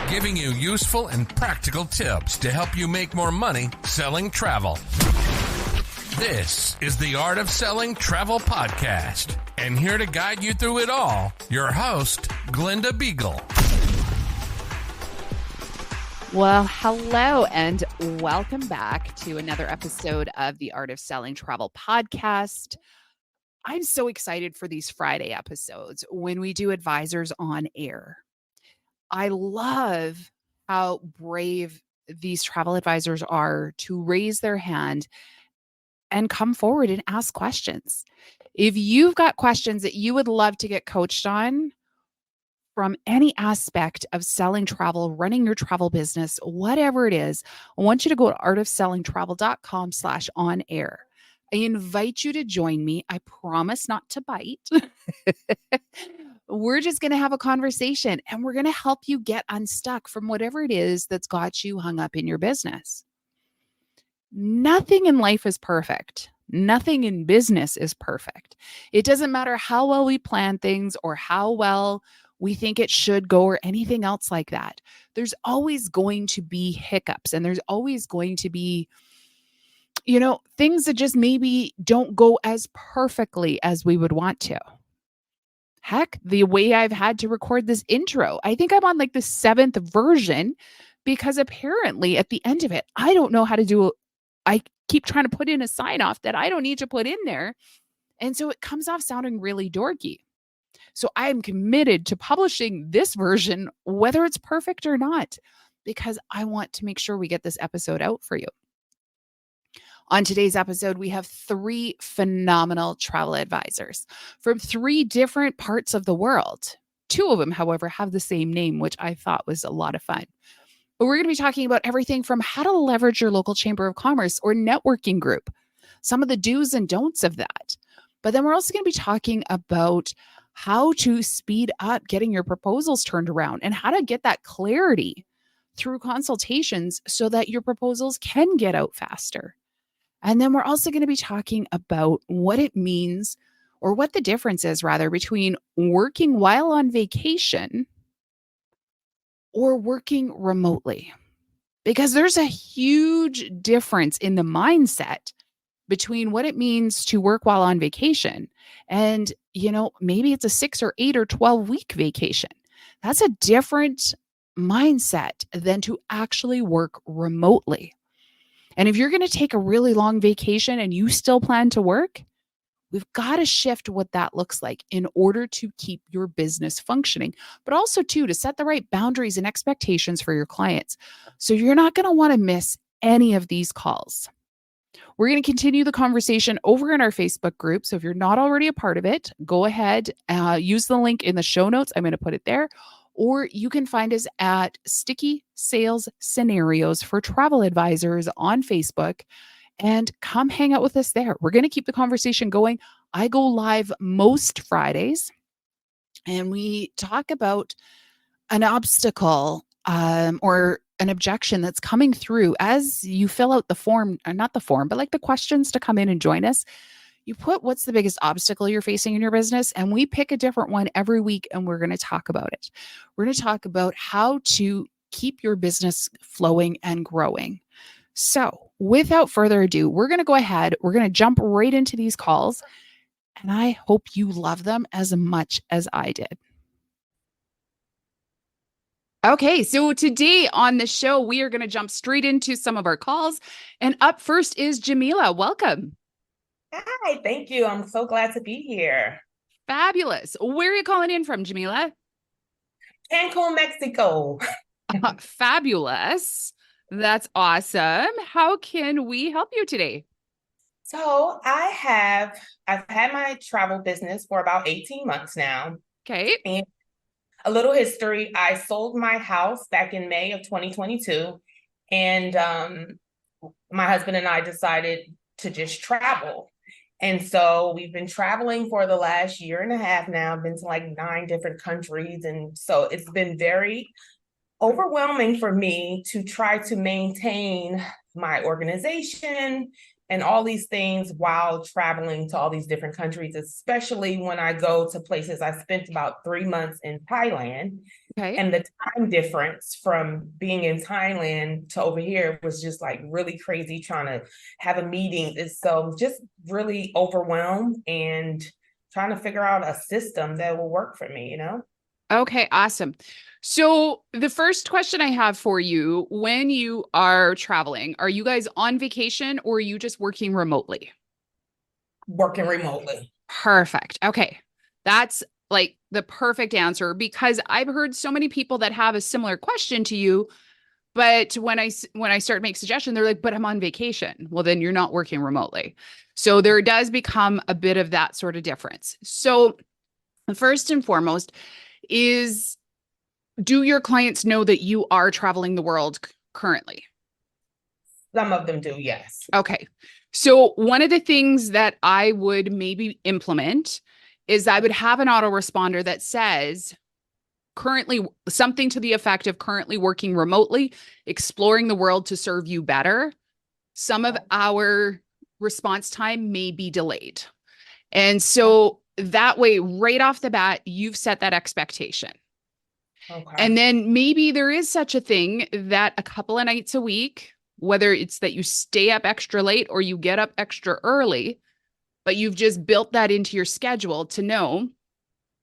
giving you useful and practical tips to help you make more money selling travel. This is the Art of Selling Travel Podcast, and here to guide you through it all, your host, Glenda Beagle. Well, hello and welcome back to another episode of the Art of Selling Travel Podcast. I'm so excited for these Friday episodes when we do advisors on air. I love how brave these travel advisors are to raise their hand and come forward and ask questions. If you've got questions that you would love to get coached on from any aspect of selling travel, running your travel business, whatever it is, I want you to go to artofsellingtravel.com/on-air. I invite you to join me. I promise not to bite. We're just going to have a conversation and we're going to help you get unstuck from whatever it is that's got you hung up in your business. Nothing in life is perfect. Nothing in business is perfect. It doesn't matter how well we plan things or how well we think it should go or anything else like that. There's always going to be hiccups and there's always going to be, things that just maybe don't go as perfectly as we would want to. Heck, the way I've had to record this intro, I think I'm on like the 7th version because apparently at the end of it, I don't know how to do. I keep trying to put in a sign off that I don't need to put in there. And so it comes off sounding really dorky. So I am committed to publishing this version, whether it's perfect or not, because I want to make sure we get this episode out for you. On today's episode, we have 3 phenomenal travel advisors from 3 different parts of the world. 2 of them, however, have the same name, which I thought was a lot of fun. But we're going to be talking about everything from how to leverage your local chamber of commerce or networking group, some of the do's and don'ts of that. But then we're also going to be talking about how to speed up getting your proposals turned around and how to get that clarity through consultations so that your proposals can get out faster. And then we're also going to be talking about what it means or what the difference is rather between working while on vacation or working remotely, because there's a huge difference in the mindset between what it means to work while on vacation and, maybe it's a 6 or 8 or 12 week vacation. That's a different mindset than to actually work remotely. And if you're going to take a really long vacation and you still plan to work, we've got to shift what that looks like in order to keep your business functioning, but also too, to set the right boundaries and expectations for your clients. So you're not going to want to miss any of these calls. We're going to continue the conversation over in our Facebook group. So if you're not already a part of it, go ahead, use the link in the show notes. I'm going to put it there. Or you can find us at Sticky Sales Scenarios for Travel Advisors on Facebook and come hang out with us there. We're going to keep the conversation going. I go live most Fridays and we talk about an obstacle or an objection that's coming through as you fill out the form, or not the form, but like the questions to come in and join us. You put what's the biggest obstacle you're facing in your business, and we pick a different one every week, and we're going to talk about it. We're going to talk about how to keep your business flowing and growing. So without further ado, we're going to go ahead. We're going to jump right into these calls, and I hope you love them as much as I did. Okay, so today on the show, we are going to jump straight into some of our calls. And up first is Jamilah. Welcome. Hi, thank you. I'm so glad to be here. Fabulous. Where are you calling in from, Jamilah? Cancun, Mexico. Fabulous. That's awesome. How can we help you today? So I've had my travel business for about 18 months now. Okay. And a little history. I sold my house back in May of 2022. And my husband and I decided to just travel. And so we've been traveling for the last year and a half now. I've been to like 9 different countries. And so it's been very overwhelming for me to try to maintain my organization, and all these things while traveling to all these different countries, especially when I go to places. I spent about 3 months in Thailand. Okay. And the time difference from being in Thailand to over here was just like really crazy, trying to have a meeting. So just really overwhelmed and trying to figure out a system that will work for me, Okay, awesome. So the first question I have for you, when you are traveling, are you guys on vacation or are you just working remotely? Working remotely. Perfect. Okay. That's like the perfect answer because I've heard so many people that have a similar question to you, but when I start to make suggestion, they're like, "But I'm on vacation." Well, then you're not working remotely. So there does become a bit of that sort of difference. So first and foremost is, do your clients know that you are traveling the world currently? Some of them do, yes. Okay. So one of the things that I would maybe implement is I would have an autoresponder that says currently, something to the effect of currently working remotely, exploring the world to serve you better. Some of our response time may be delayed. And so that way, right off the bat, you've set that expectation. Okay. And then maybe there is such a thing that a couple of nights a week, whether it's that you stay up extra late or you get up extra early, but you've just built that into your schedule to know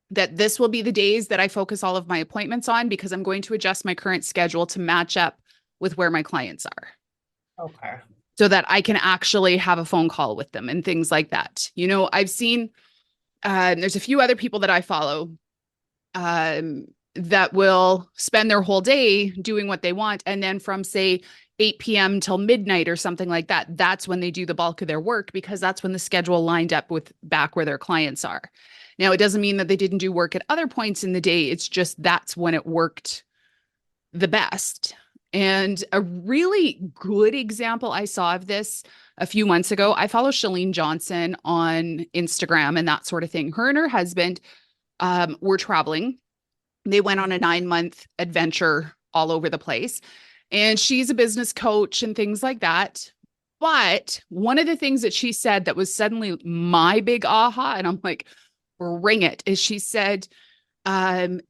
that this will be the days that I focus all of my appointments on because I'm going to adjust my current schedule to match up with where my clients are. Okay. So that I can actually have a phone call with them and things like that. I've seen, there's a few other people that I follow that will spend their whole day doing what they want. And then from, say, 8 p.m. till midnight or something like that, that's when they do the bulk of their work because that's when the schedule lined up with back where their clients are. Now, it doesn't mean that they didn't do work at other points in the day. It's just that's when it worked the best. And a really good example I saw of this a few months ago, I follow Shalene Johnson on Instagram and that sort of thing. Her and her husband were traveling. They went on a 9-month adventure all over the place. And she's a business coach and things like that. But one of the things that she said that was suddenly my big aha, and I'm like, bring it, is she said, we're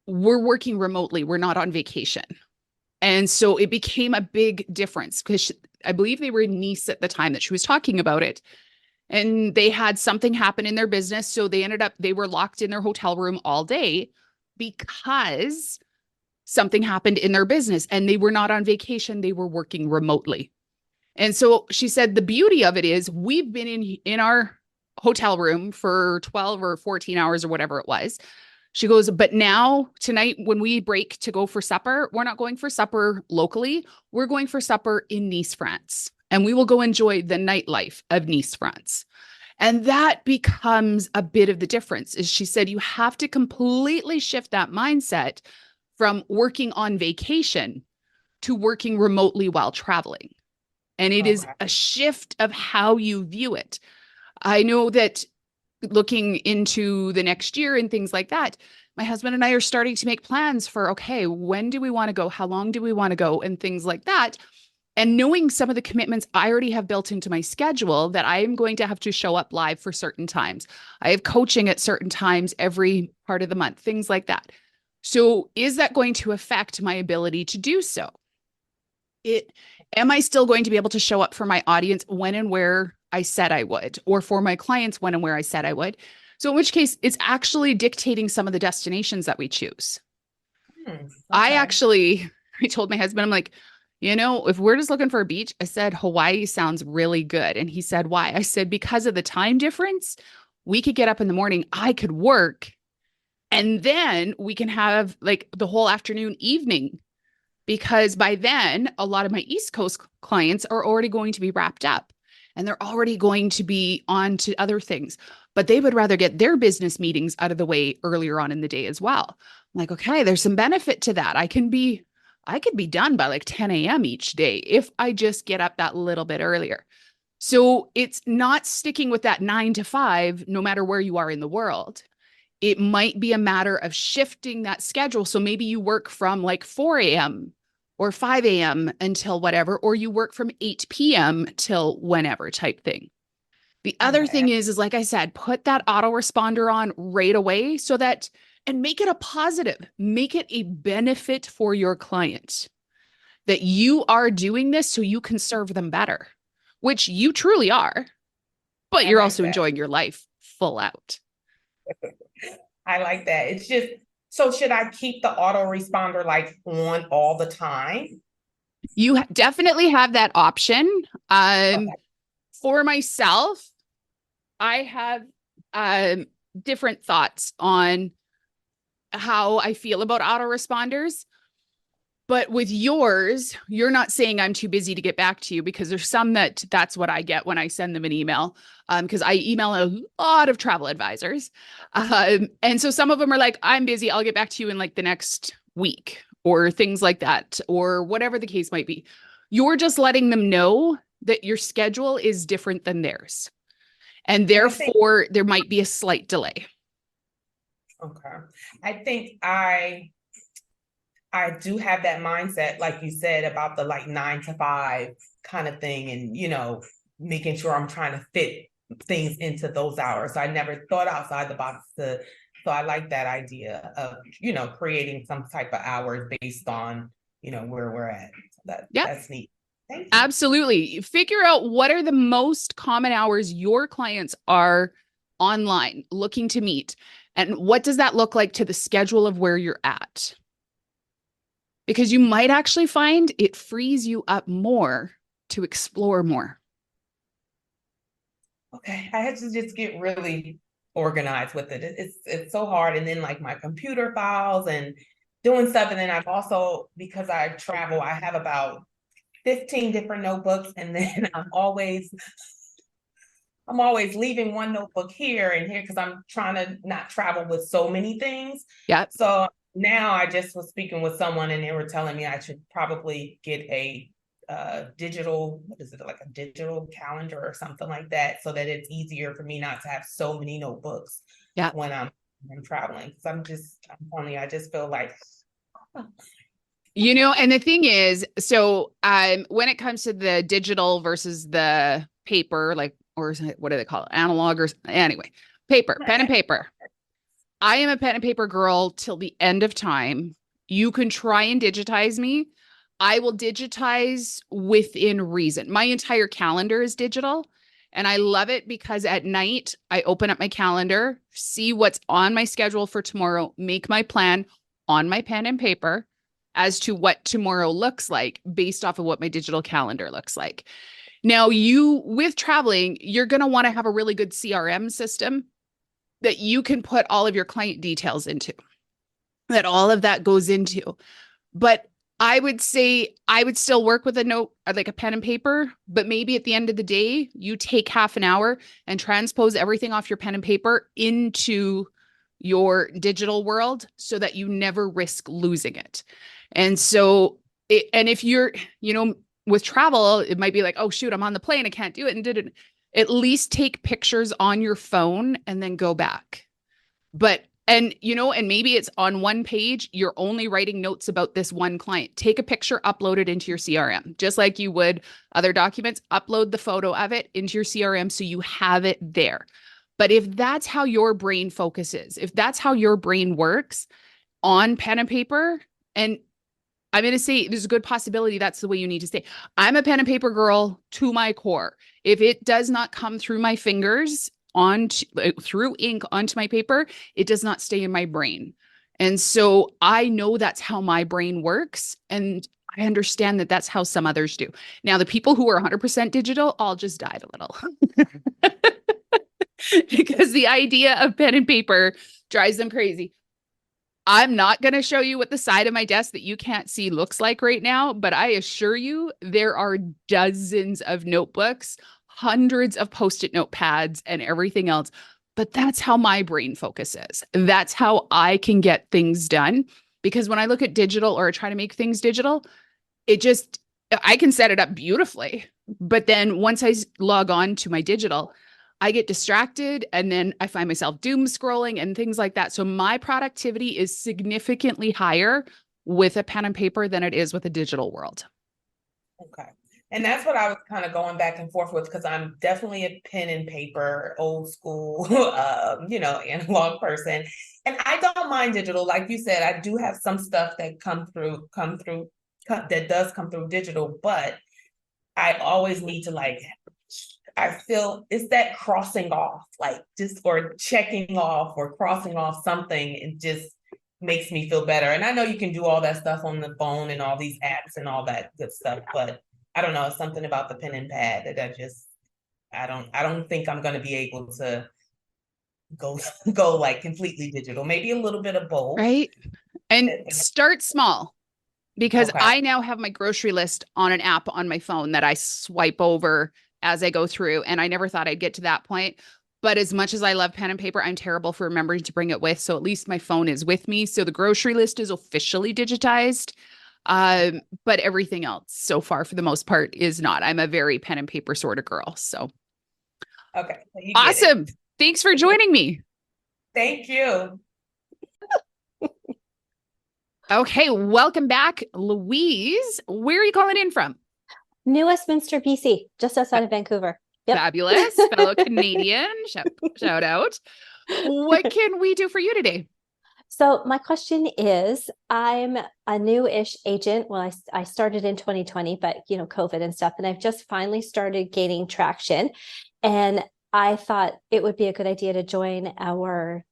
working remotely. We're not on vacation. And so it became a big difference because I believe they were in Nice at the time that she was talking about it. And they had something happen in their business. So they were locked in their hotel room all day because something happened in their business and they were not on vacation. They were working remotely. And so she said, the beauty of it is we've been in our hotel room for 12 or 14 hours or whatever it was. She goes, but now tonight when we break to go for supper, we're not going for supper locally. We're going for supper in Nice, France. And we will go enjoy the nightlife of Nice, France. And that becomes a bit of the difference. Is she said, you have to completely shift that mindset from working on vacation to working remotely while traveling. And it is a shift of how you view it. I know that looking into the next year and things like that, my husband and I are starting to make plans for, okay, when do we want to go? How long do we want to go? And things like that. And knowing some of the commitments I already have built into my schedule that I am going to have to show up live for certain times. I have coaching at certain times every part of the month, things like that. So is that going to affect my ability to do so? Am I still going to be able to show up for my audience when and where I said I would, or for my clients when and where I said I would? So in which case, it's actually dictating some of the destinations that we choose. Okay. I told my husband, I'm like, if we're just looking for a beach, I said, Hawaii sounds really good. And he said, why? I said, because of the time difference, we could get up in the morning, I could work, and then we can have like the whole afternoon, evening, because by then a lot of my East Coast clients are already going to be wrapped up and they're already going to be on to other things, but they would rather get their business meetings out of the way earlier on in the day as well. I'm like, okay, there's some benefit to that. I could be done by like 10 a.m. each day if I just get up that little bit earlier. So it's not sticking with that 9 to 5, no matter where you are in the world. It might be a matter of shifting that schedule. So maybe you work from like 4 a.m. or 5 a.m. until whatever, or you work from 8 p.m. till whenever type thing. The other thing is like I said, put that autoresponder on right away so that, and make it a positive, make it a benefit for your client that you are doing this so you can serve them better, which you truly are, but you're also enjoying your life full out. I like that. It's just, so should I keep the autoresponder like on all the time? You definitely have that option. Okay. For myself, I have different thoughts on how I feel about autoresponders. But with yours, you're not saying I'm too busy to get back to you, because there's some that's what I get when I send them an email. Because I email a lot of travel advisors. And so some of them are like, I'm busy, I'll get back to you in like the next week, or things like that, or whatever the case might be. You're just letting them know that your schedule is different than theirs. And therefore, there might be a slight delay. Okay. I think I do have that mindset, like you said, about the like 9 to 5 kind of thing, and, you know, making sure I'm trying to fit things into those hours. So I never thought outside the box. So I like that idea of, you know, creating some type of hours based on, you know, where we're at. So that's neat. Thank you. Absolutely. Figure out what are the most common hours your clients are online looking to meet, and what does that look like to the schedule of where you're at? Because you might actually find it frees you up more to explore more. Okay, I had to just get really organized with it. It's so hard. And then like my computer files and doing stuff. And then I've also, because I travel, I have about 15 different notebooks. And then I'm always leaving one notebook here and here because I'm trying to not travel with so many things. Yeah. So now I just was speaking with someone and they were telling me I should probably get a digital, what is it, like a digital calendar or something like that, so that it's easier for me not to have so many notebooks when I'm traveling. So I'm funny. I just feel like, you know, and the thing is, so when it comes to the digital versus the paper, like, or what do they call it? Analog, or anyway, paper, pen and paper. I am a pen and paper girl till the end of time. You can try and digitize me. I will digitize within reason. My entire calendar is digital, and I love it because at night I open up my calendar, see what's on my schedule for tomorrow, make my plan on my pen and paper as to what tomorrow looks like based off of what my digital calendar looks like. Now, with traveling, you're going to want to have a really good CRM system that you can put all of your client details into, that all of that goes into. But I would say I would still work with a note, like a pen and paper, but maybe at the end of the day, you take half an hour and transpose everything off your pen and paper into your digital world so that you never risk losing it. And so, and if you're, you know, with travel, it might be like, oh, shoot, I'm on the plane, I can't do it. And didn't at least take pictures on your phone and then go back. But and, you know, and maybe it's on one page, you're only writing notes about this one client. Take a picture, upload it into your CRM, just like you would other documents, upload the photo of it into your CRM so you have it there. But if that's how your brain focuses, if that's how your brain works on pen and paper, and I'm going to say there's a good possibility that's the way you need to stay. I'm a pen and paper girl to my core. If it does not come through my fingers through ink onto my paper, it does not stay in my brain. And so I know that's how my brain works. And I understand that that's how some others do. Now, the people who are 100% digital all just died a little because the idea of pen and paper drives them crazy. I'm not going to show you what the side of my desk that you can't see looks like right now, but I assure you there are dozens of notebooks, hundreds of Post-it notepads and everything else. But that's how my brain focuses. That's how I can get things done. Because when I look at digital or try to make things digital, I can set it up beautifully. But then once I log on to my digital, I get distracted and then I find myself doom scrolling and things like that. So my productivity is significantly higher with a pen and paper than it is with a digital world. Okay. And that's what I was kind of going back and forth with, because I'm definitely a pen and paper, old school, analog person. And I don't mind digital. Like you said, I do have some stuff that that does come through digital, but I always need to I feel it's that crossing off, or checking off or crossing off something. It just makes me feel better. And I know you can do all that stuff on the phone and all these apps and all that good stuff, but I don't know, it's something about the pen and pad that I don't think I'm going to be able to go like completely digital. Maybe a little bit of both. Right. And start small, because Okay. I now have my grocery list on an app on my phone that I swipe over as I go through. And I never thought I'd get to that point. But as much as I love pen and paper, I'm terrible for remembering to bring it with. So at least my phone is with me. So the grocery list is officially digitized. But everything else so far, for the most part, is not. I'm a very pen and paper sort of girl. So okay. awesome. Thanks for joining me. Thank you. Okay, welcome back, Louise. Where are you calling in from? New Westminster, BC, just outside of Vancouver. Yep. Fabulous. Fellow Canadian. Shout out. What can we do for you today? So my question is, I'm a new-ish agent. Well, I started in 2020, but COVID and stuff, and I've just finally started gaining traction. And I thought it would be a good idea to join our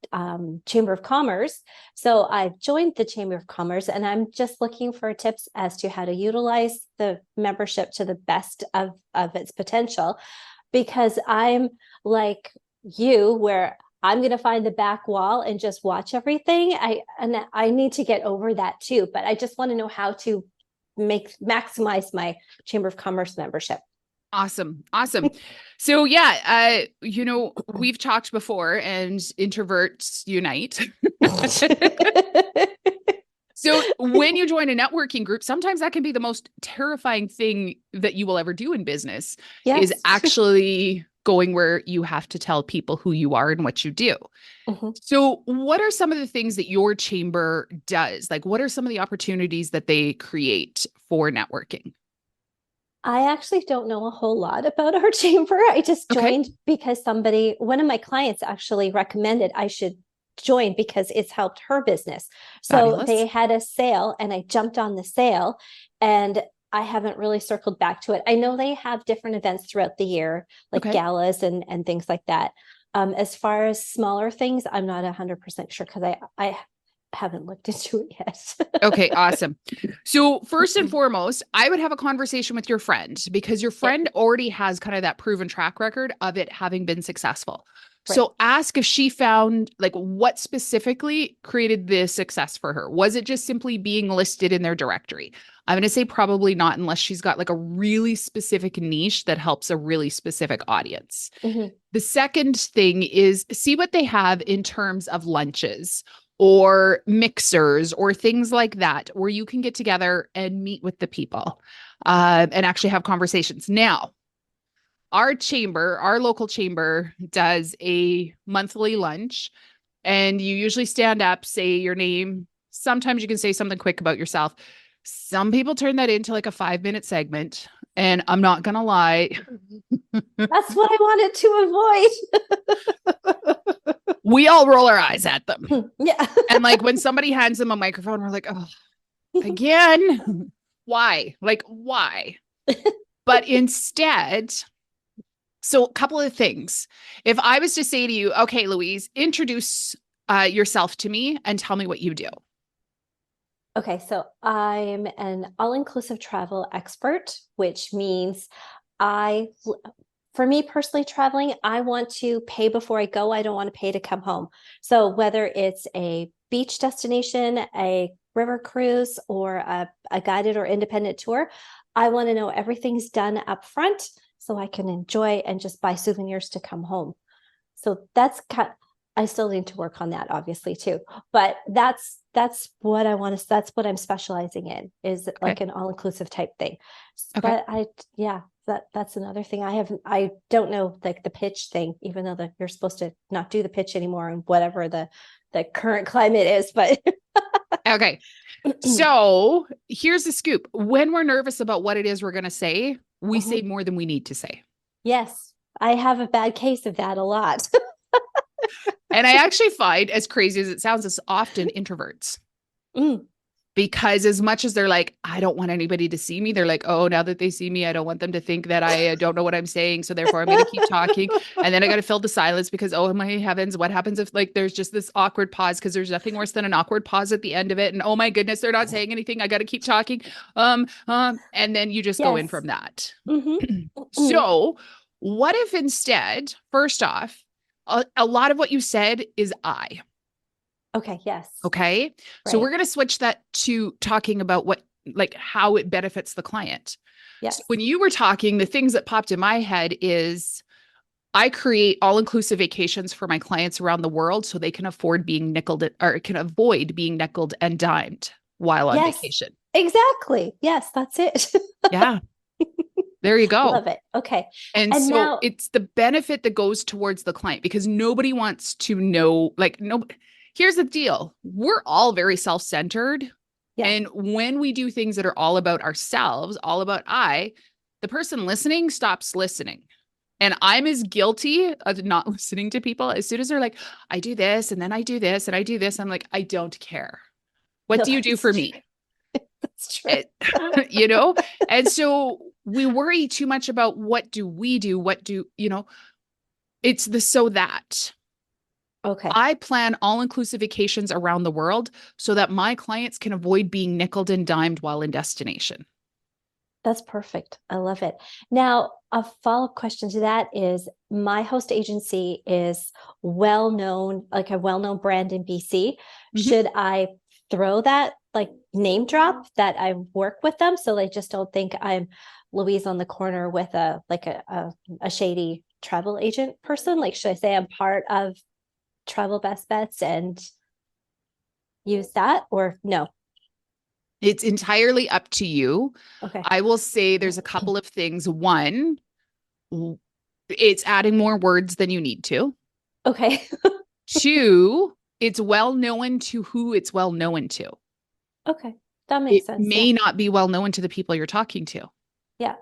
Chamber of Commerce. So I've joined the Chamber of Commerce, and I'm just looking for tips as to how to utilize the membership to the best of its potential, because I'm like you, where I'm going to find the back wall and just watch everything. I need to get over that too, but I just want to know how to maximize my Chamber of Commerce membership. Awesome. So yeah, we've talked before, and introverts unite. So when you join a networking group, sometimes that can be the most terrifying thing that you will ever do in business. Yes. Is actually going where you have to tell people who you are and what you do. Mm-hmm. So what are some of the things that your chamber does? Like, what are some of the opportunities that they create for networking? I actually don't know a whole lot about our chamber. I just joined because one of my clients actually recommended I should join because it's helped her business. So Fabulous. They had a sale and I jumped on the sale, and I haven't really circled back to it. I know they have different events throughout the year, like galas and things like that. As far as smaller things, I'm not 100% sure because I haven't looked into it yet. Okay, awesome. So first and foremost, I would have a conversation with your friend, because your friend already has kind of that proven track record of it having been successful. Right. So ask if she found what specifically created the success for her. Was it just simply being listed in their directory? I'm going to say probably not, unless she's got a really specific niche that helps a really specific audience. Mm-hmm. The second thing is see what they have in terms of lunches or mixers or things like that, where you can get together and meet with the people and actually have conversations. Now, our local chamber does a monthly lunch, and you usually stand up, say your name. Sometimes you can say something quick about yourself. Some people turn that into a 5-minute segment. And I'm not going to lie. That's what I wanted to avoid. We all roll our eyes at them. Yeah. And when somebody hands them a microphone, we're like, oh, again, why? Why? But instead, so a couple of things. If I was to say to you, okay, Louise, introduce yourself to me and tell me what you do. Okay, so I'm an all-inclusive travel expert, which means for me personally, traveling, I want to pay before I go. I don't want to pay to come home. So whether it's a beach destination, a river cruise, or a guided or independent tour, I want to know everything's done up front so I can enjoy and just buy souvenirs to come home. So I still need to work on that, obviously, too. But that's what I want to, that's what I'm specializing in, is an all-inclusive type thing. Okay. But that's another thing. I don't know the pitch thing, even though you're supposed to not do the pitch anymore and whatever the current climate is, but okay. So here's the scoop. When we're nervous about what it is we're going to say, we Mhm. say more than we need to say. Yes, I have a bad case of that a lot. And I actually find, as crazy as it sounds, it's often introverts. Mm, Because as much as they're like, I don't want anybody to see me, they're like, oh, now that they see me, I don't want them to think that I don't know what I'm saying. So therefore, I'm going to keep talking. And then I got to fill the silence because, oh my heavens, what happens if like there's just this awkward pause? Because there's nothing worse than an awkward pause at the end of it. And oh my goodness, they're not saying anything. I got to keep talking. And then you just go in yes. from that. Mhm. So what if instead, first off, a lot of what you said is I. Okay, yes. Okay. So Right. we're going to switch that to talking about what, like how it benefits the client. Yes. So when you were talking, the things that popped in my head is I create all-inclusive vacations for my clients around the world so they can afford being can avoid being nickeled and dimed while on Yes, vacation. exactly. Yes, that's it. Yeah. There you go. Love it. Okay. And And so now, it's the benefit that goes towards the client because nobody wants to know, like, no, here's the deal. We're all very self-centered. yeah, And when we do things that are all about ourselves, all about the person listening stops listening. And I'm as guilty of not listening to people as soon as they're like, I do this and then I do this and I do this. I'm like, I don't care. What no, do you do that's for true. me? That's true. It, and so we worry too much about what do we do? It's the so that. Okay, I plan all-inclusive vacations around the world so that my clients can avoid being nickeled and dimed while in destination. that's perfect. I love it. Now, a follow-up question to that is my host agency is well known, like a well-known brand in BC. Mhm. Should I throw that like name drop that I work with them so they just don't think I'm Louise on the corner with a shady travel agent person? Like, should I say I'm part of Travel Best Bets and use that or no? It's entirely up to you. Okay. I will say there's a couple of things. One, it's adding more words than you need to. Okay. Two, it's well known to who it's well known to. Okay. That makes It sense. may Yeah. not be well known to the people you're talking to. Yeah.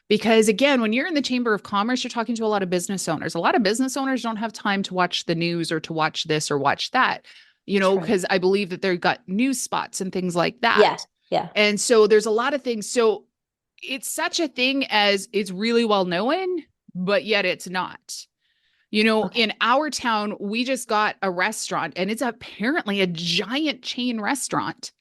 Because again, when you're in the Chamber of Commerce, you're talking to a lot of business owners. A lot of business owners don't have time to watch the news or to watch this or watch that, True. because I believe that they've got news spots and things like that. Yeah. Yeah. And so there's a lot of things. So it's such a thing as it's really well known, but yet it's not. Okay. In our town, we just got a restaurant and it's apparently a giant chain restaurant.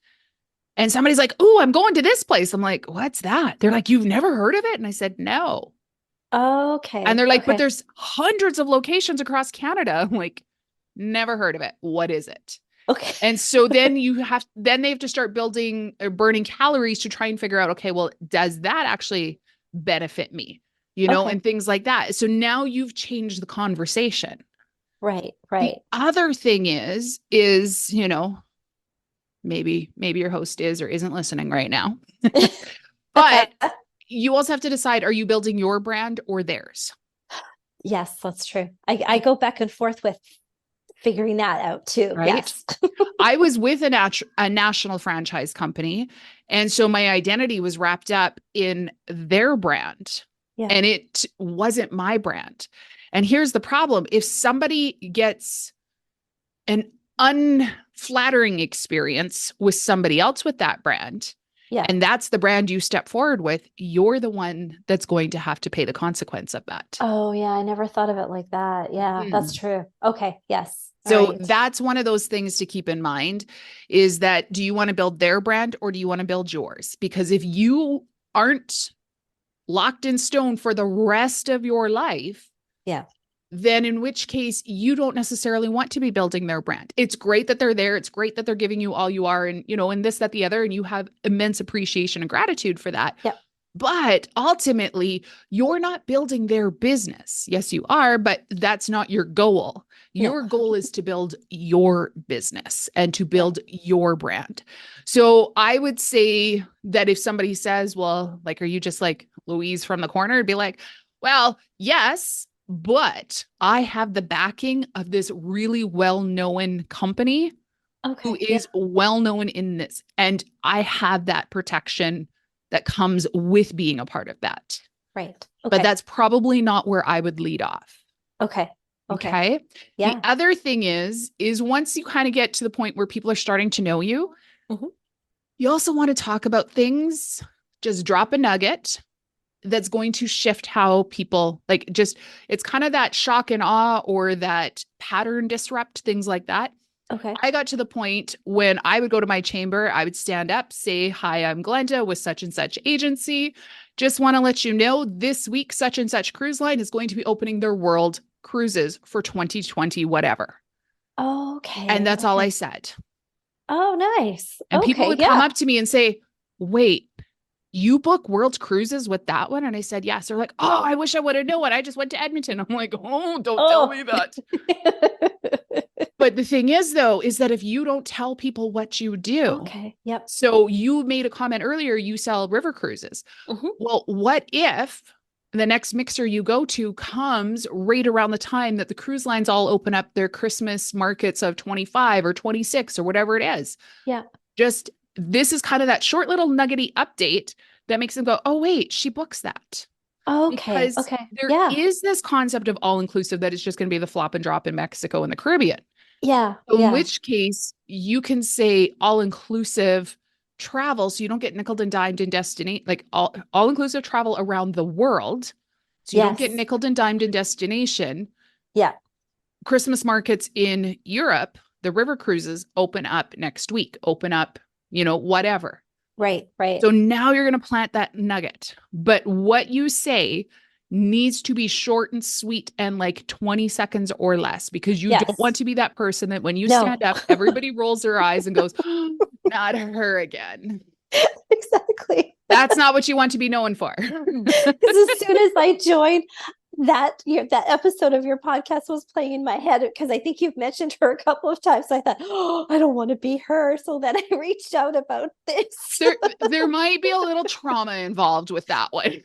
And somebody's like, "Oh, I'm going to this place." I'm like, "What's that?" They're like, "You've never heard of it?" And I said, "No." Okay. And they're like, "But Okay. there's hundreds of locations across Canada." I'm like, "Never heard of it. What is it?" Okay. And so then they have to start building or burning calories to try and figure out, okay, well, does that actually benefit me? Okay. And things like that. So now you've changed the conversation. Right. The Right. other thing is, maybe your host is or isn't listening right now. But you also have to decide, are you building your brand or theirs? Yes, that's true. I go back and forth with figuring that out too. Right. Yes. I was with a national franchise company. And so my identity was wrapped up in their brand. Yeah. And it wasn't my brand. And here's the problem. If somebody gets an unflattering experience with somebody else with that brand, Yeah. and that's the brand you step forward with, you're the one that's going to have to pay the consequence of that. Oh, yeah. I never thought of it like that. Yeah, that's true. Okay. Yes. So Right. that's one of those things to keep in mind is that do you want to build their brand or do you want to build yours? Because if you aren't locked in stone for the rest of your life, Yeah. then in which case you don't necessarily want to be building their brand. It's great that they're there. It's great that they're giving you all you are and, and this, that, the other, and you have immense appreciation and gratitude for that. Yep. But ultimately, you're not building their business. Yes, you are, but that's not your goal. Your goal is to build your business and to build your brand. So I would say that if somebody says, well, like, are you just like Louise from the corner? It'd be like, well, yes, but I have the backing of this really well-known company who Okay. is well known in this. And I have that protection that comes with being a part of that. Right. But Okay. that's probably not where I would lead off. Okay. Okay. Yeah. The other thing is once you kind of get to the point where people are starting to know you, Mhm. you also want to talk about things, just drop a nugget that's going to shift how people it's kind of that shock and awe or that pattern disrupt, things like that. Okay. I got to the point when I would go to my chamber, I would stand up, say, "Hi, I'm Glenda with such and such agency. Just want to let you know this week, such and such cruise line is going to be opening their world cruises for 2020, whatever." Okay. And that's all I Okay. said. Oh, nice. And people Okay. would come Yeah. up to me and say, "Wait, you book world cruises with that one?" And I said, "Yes." They're like, "Oh, I wish I would have known. I just went to Edmonton." I'm like, "Oh, don't tell me Oh. that." But the thing is, though, is that if you don't tell people what you do, Okay. Yep. so you made a comment earlier, you sell river cruises. Mhm. Well, what if the next mixer you go to comes right around the time that the cruise lines all open up their Christmas markets of 25 or 26 or whatever it is? Yeah. Just this is kind of that short little nuggety update that makes them go, "Oh, wait, she books that." Okay. Because Okay. there Yeah. is this concept of all inclusive that is just going to be the flop and drop in Mexico and the Caribbean. Yeah. In Yeah. which case you can say all inclusive travel. So you don't get nickel and dimed in destination, like all inclusive travel around the world. So you don't get Yes. nickel and dimed in destination. Yeah. Christmas markets in Europe, the river cruises open up next week, open up, whatever. Right. Right. So now you're going to plant that nugget. But what you say needs to be short and sweet and like 20 seconds or less, because you don't want Yes. to be that person that when you No. stand up, everybody rolls their eyes and goes, "Oh, not her again." Exactly. That's not what you want to be known for. Because as soon as I joined, that that episode of your podcast was playing in my head because I think you've mentioned her a couple of times. So I thought, oh, I don't want to be her. So then I reached out about this. There might be a little trauma involved with that one.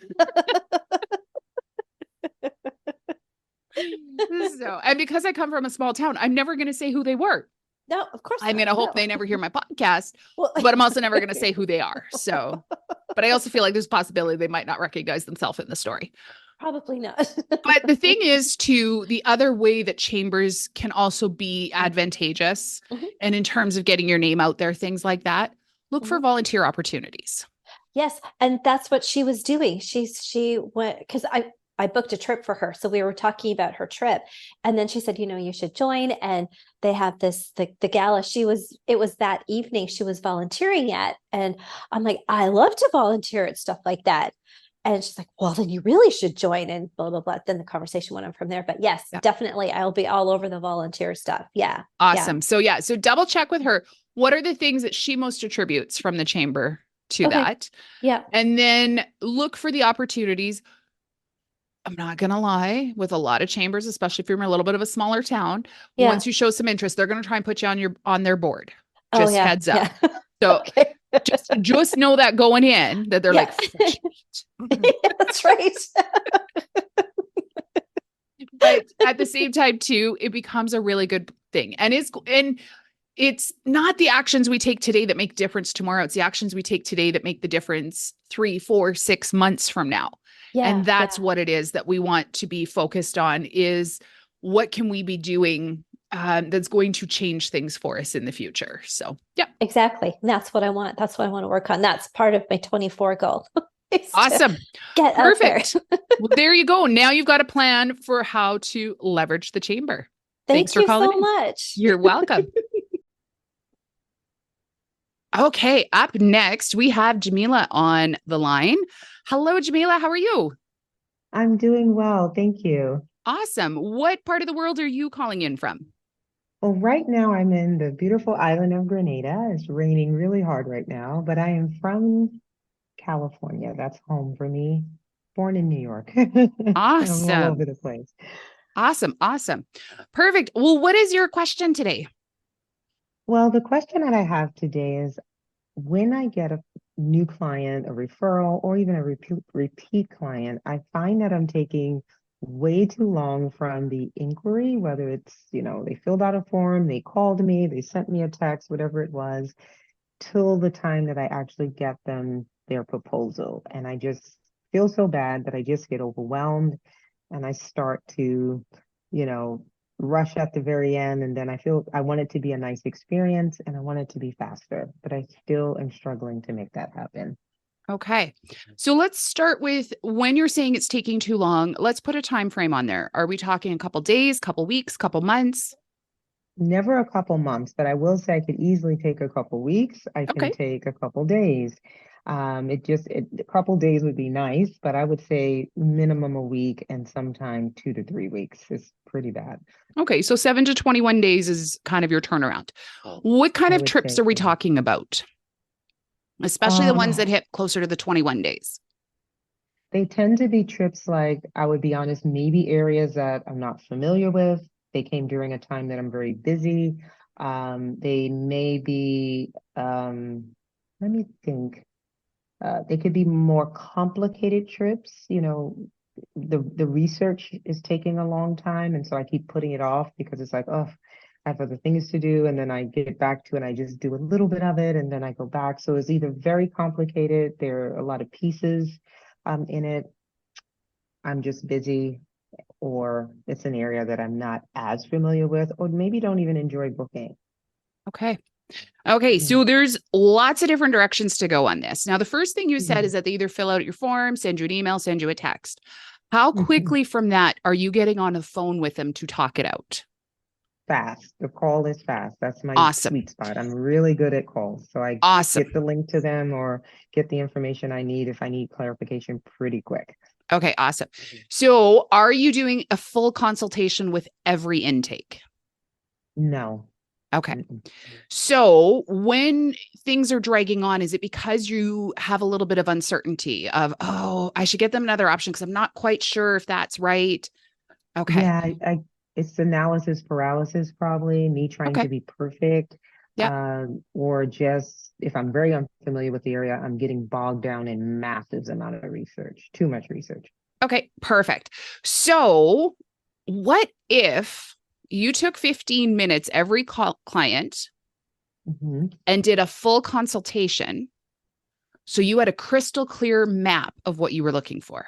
So, and because I come from a small town, I'm never going to say who they were. No, of course I'm not. going to hope No. they never hear my podcast, Well, but I'm also never going to say who they are. So, but I also feel like there's a possibility they might not recognize themselves in the story. probably not. But the thing is, too, the other way that chambers can also be advantageous, Mhm. and in terms of getting your name out there, things like that, look for Mhm. volunteer opportunities. Yes, and that's what she was doing. She went because I booked a trip for her. So we were talking about her trip. And then she said, you should join. And they have the gala. It was that evening she was volunteering at. And I'm like, I love to volunteer at stuff like that. And she's like, well, then you really should join and blah, blah, blah. Then the conversation went on from there. But yes, Yeah. definitely. I'll be all over the volunteer stuff. Yeah. Awesome. So double check with her. What are the things that she most attributes from the chamber to Okay. that? Yeah. And then look for the opportunities. I'm not going to lie, with a lot of chambers, especially if you're in a little bit of a smaller town, Yeah. once you show some interest, they're going to try and put you on their board. Oh, Just yeah. heads up. Yeah. So Okay. just know that going in that they're Yeah. like, That's right. but at the same time too, it becomes a really good thing. And it's not the actions we take today that make difference tomorrow. It's the actions we take today that make the difference 3, 4, 6 months from now. Yeah. And that's what it is that we want to be focused on, is what can we be doing that's going to change things for us in the future. So, yeah. Exactly. That's what I want. That's what I want to work on. That's part of my 24 goal. Awesome. Get Perfect. out there. Well, there you go. Now you've got a plan for how to leverage the chamber. Thank Thanks for you calling so in. much. You're welcome. Okay, up next, we have Jamilah on the line. Hello, Jamilah. How are you? I'm doing well, thank you. Awesome. What part of the world are you calling in from? Well, right now I'm in the beautiful island of Grenada. It's raining really hard right now, but I am from California. That's home for me. Born in New York. I'm all Awesome. over the place. Awesome. Perfect. Well, what is your question today? Well, the question that I have today is, when I get a new client, a referral, or even a repeat client, I find that I'm taking way too long from the inquiry, whether it's, they filled out a form, they called me, they sent me a text, whatever it was, till the time that I actually get them their proposal. And I just feel so bad that I just get overwhelmed and I start to, rush at the very end. And then I want it to be a nice experience and I want it to be faster, but I still am struggling to make that happen. Okay. So let's start with when you're saying it's taking too long, let's put a time frame on there. Are we talking a couple days, couple weeks, couple months? Never a couple months, but I will say I could easily take a couple weeks. I can Okay. take a couple days. A couple days would be nice, but I would say minimum a week and sometime 2 to 3 weeks is pretty bad. Okay. So 7 to 21 days is kind of your turnaround. What kind I of would trips say are we so. talking about? Especially the ones that hit closer to the 21 days. They tend to be trips like, I would be honest, maybe areas that I'm not familiar with. They came during a time that I'm very busy. They may be, let me think. They could be more complicated trips. The research is taking a long time, and so I keep putting it off because it's like, oh, I have other things to do, and then I get back to it and I just do a little bit of it and then I go back. So it's either very complicated, there are a lot of pieces in it, I'm just busy, or it's an area that I'm not as familiar with, or maybe don't even enjoy booking. Okay. Okay. Mhm. So there's lots of different directions to go on this. Now, the first thing you said Mhm. is that they either fill out your form, send you an email, send you a text. How Mhm. quickly from that are you getting on the phone with them to talk it out? Fast. The call is fast. That's my Awesome. sweet spot. I'm really good at calls. So I Awesome. get the link to them or get the information I need if I need clarification pretty quick. Okay. Awesome. So are you doing a full consultation with every intake? No. Okay. Mm-mm. So when things are dragging on, is it because you have a little bit of uncertainty of, oh, I should get them another option because I'm not quite sure if that's right? Okay. Yeah, it's analysis paralysis, probably me trying to Okay. be perfect. Yep. Or just if I'm very unfamiliar with the area, I'm getting bogged down in massive amount of research, too much research. Okay. Perfect. So what if you took 15 minutes every client Mhm. and did a full consultation? So you had a crystal clear map of what you were looking for.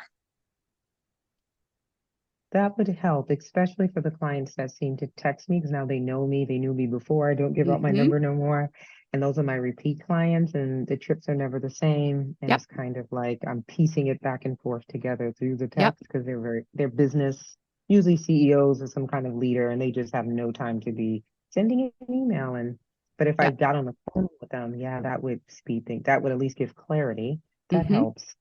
That would help, especially for the clients that seem to text me because now they know me. They knew me before. I don't give out my Mhm. number no more. And those are my repeat clients, and the trips are never the same. And Yep. it's kind of like I'm piecing it back and forth together through the Yep. text because they're business, usually CEOs or some kind of leader, and they just have no time to be sending an email. But if I Yep. got on the phone with them, yeah, that would speed things. That would at least give clarity. That Mhm. helps.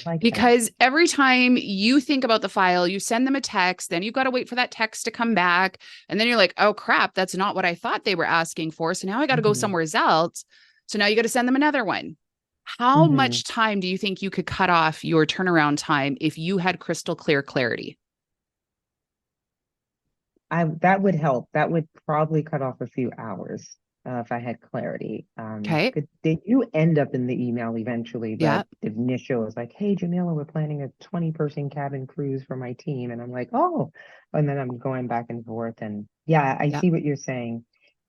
Like that. Because every time you think about the file, you send them a text, then you've got to wait for that text to come back. And then you're like, oh crap, that's not what I thought they were asking for. So now I got to go Mhm. somewhere else. So now you got to send them another one. How Mhm. much time do you think you could cut off your turnaround time if you had crystal clear clarity? That would help. That would probably cut off a few hours if I had clarity. Okay. They do end up in the email eventually, Yeah. but the initial is like, "Hey, Jamilah, we're planning a 20-person cabin cruise for my team," and I'm like, "Oh," and then I'm going back and forth. And yeah, I Yeah. see what you're saying.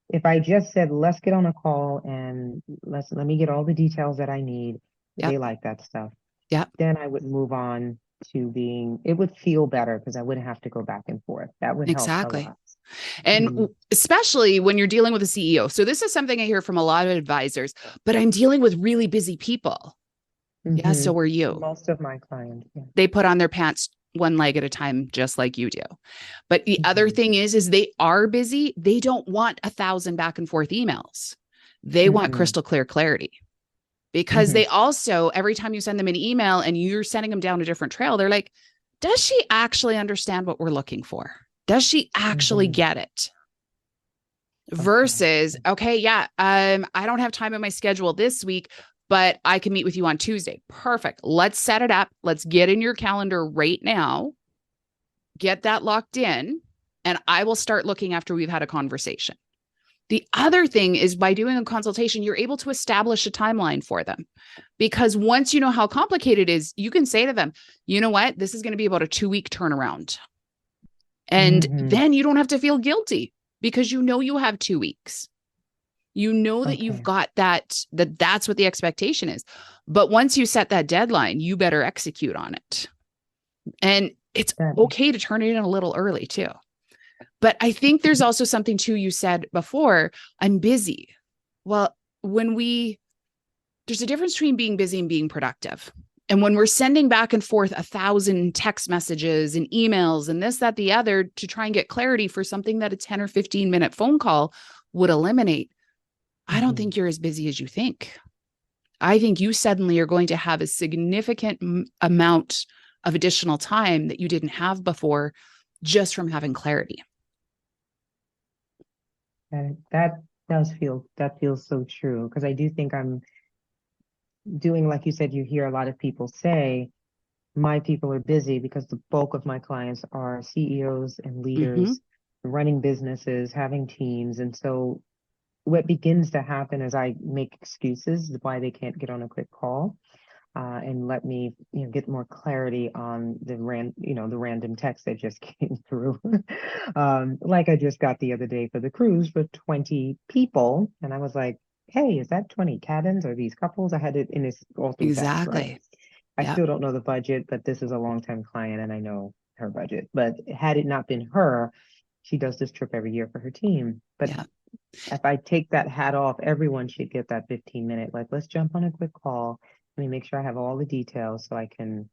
If I just said, "Let's get on a call and let me get all the details that I need," Yeah. they like that stuff. Yeah. Then I would move on to it would feel better because I wouldn't have to go back and forth. That would help a Exactly. lot. And Mhm. especially when you're dealing with a CEO. So this is something I hear from a lot of advisors, but I'm dealing with really busy people. Yeah, so Mhm. are you. Most of my clients, yeah. They put on their pants one leg at a time, just like you do. But the other Mhm. thing is they are busy. They don't want 1,000 back and forth emails. They want Mhm. crystal clear clarity because Mhm. they also, every time you send them an email and you're sending them down a different trail, they're like, does she actually understand what we're looking for? Does she actually Mhm. get it? Okay. Versus, okay, yeah, I don't have time in my schedule this week, but I can meet with you on Tuesday. Perfect. Let's set it up. Let's get in your calendar right now, get that locked in, and I will start looking after we've had a conversation. The other thing is by doing a consultation, you're able to establish a timeline for them. Because once you know how complicated it is, you can say to them, you know what, this is going to be about a 2-week turnaround. And Mhm. then you don't have to feel guilty because you know you have 2 weeks. You know that you've Okay. got that's what the expectation is. But once you set that deadline, you better execute on it. And it's That okay to turn it in a little early too. But I think there's also something too, you said before, I'm busy. Well, there's a difference between being busy and being productive. And when we're sending back and forth 1,000 text messages and emails and this, that, the other to try and get clarity for something that a 10 or 15-minute phone call would eliminate, I don't Mhm. think you're as busy as you think. I think you suddenly are going to have a significant amount of additional time that you didn't have before just from having clarity. that that feels so true, because I do think I'm doing, like you said, you hear a lot of people say, my people are busy, because the bulk of my clients are CEOs and leaders running businesses, having teams. And so what begins to happen is I make excuses why they can't get on a quick call. And let me, get more clarity on the random text that just came through. Like I just got the other day for the cruise for 20 people, and I was like, "Hey, is that 20 cabins? Or these couples?" I had it in this all through text, right? Exactly. I Yeah. still don't know the budget, but this is a long-time client, and I know her budget. But had it not been her, she does this trip every year for her team. But Yeah. if I take that hat off, everyone should get that 15-minute, like, let's jump on a quick call. Let me make sure I have all the details so I can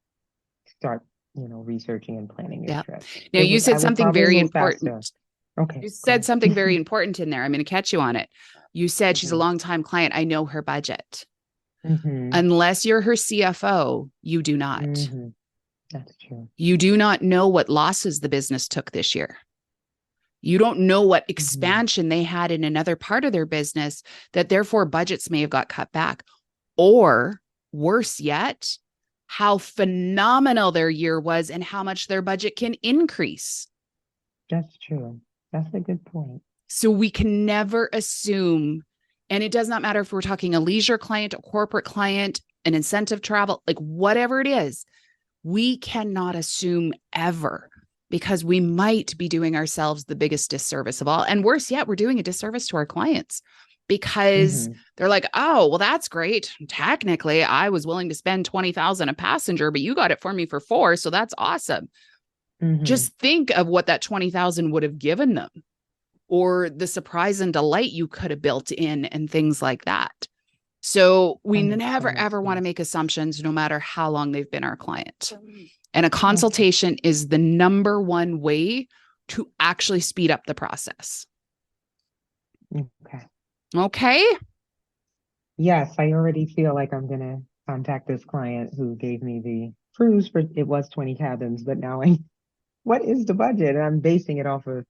start, researching and planning your Yeah. trip. Now you I said would something probably very move faster. important. Okay, You go said ahead. something very important in there. I'm going to catch you on it. You said she's a Mhm. longtime client. I know her budget. Mhm. Unless you're her CFO, you do not. Mhm. That's true. You do not know what losses the business took this year. You don't know what Mhm. expansion they had in another part of their business that therefore budgets may have got cut back. Or worse yet, how phenomenal their year was and how much their budget can increase. That's true. That's a good point. So we can never assume, and it does not matter if we're talking a leisure client, a corporate client, an incentive travel, like whatever it is, we cannot assume ever, because we might be doing ourselves the biggest disservice of all. And worse yet, we're doing a disservice to our clients because Mhm. they're like, oh, well, that's great. Technically, I was willing to spend 20,000 a passenger, but you got it for me for 4. So that's awesome. Mhm. Just think of what that 20,000 would have given them, or the surprise and delight you could have built in and things like that. So we That makes so never, much ever want to sense. make assumptions, no matter how long they've been our client. And a consultation is the number one way to actually speed up the process. Okay. Okay. Yes, I already feel like I'm gonna contact this client who gave me the cruise for, it was 20 cabins, but now what is the budget? And I'm basing it off of,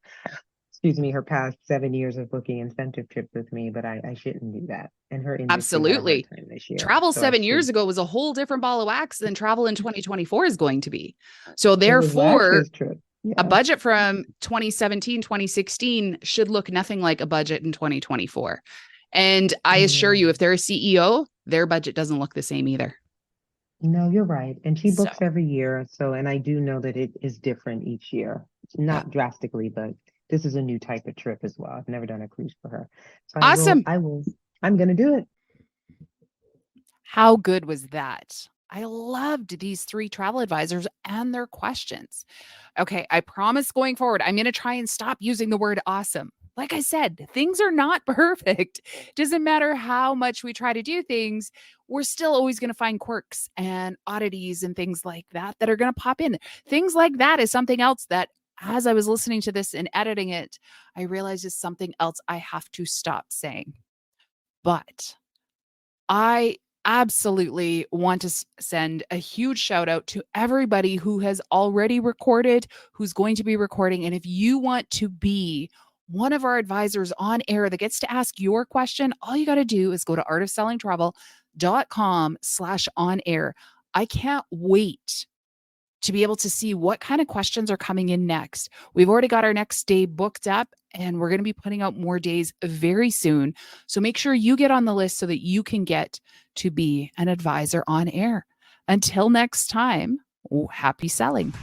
excuse me, her past 7 years of booking incentive trips with me, but I shouldn't do that. And her industry had a hard Absolutely. time this year. Travel So I 7 years should. ago was a whole different ball of wax than travel in 2024 is going to be. So It was last therefore, year's trip. a Yes. budget from 2017, 2016 should look nothing like a budget in 2024. And I assure you, if they're a CEO, their budget doesn't look the same either. No, you're right. And she So, books every year. So, and I do know that it is different each year. yeah. Not drastically, but this is a new type of trip as well. I've never done a cruise for her. So Awesome. I'm gonna do it. How good was that? I loved these 3 travel advisors and their questions. Okay, I promise going forward, I'm going to try and stop using the word awesome. Like I said, things are not perfect. Doesn't matter how much we try to do things, we're still always going to find quirks and oddities and things like that that are going to pop in. Things like that is something else that, as I was listening to this and editing it, I realized is something else I have to stop saying. But I absolutely want to send a huge shout out to everybody who has already recorded, who's going to be recording. And if you want to be one of our advisors on air that gets to ask your question, all you got to do is go to artofsellingtravel.com/on air. I can't wait to be able to see what kind of questions are coming in next. We've already got our next day booked up, and we're going to be putting out more days very soon. So make sure you get on the list so that you can get to be an advisor on air. Until next time, happy selling.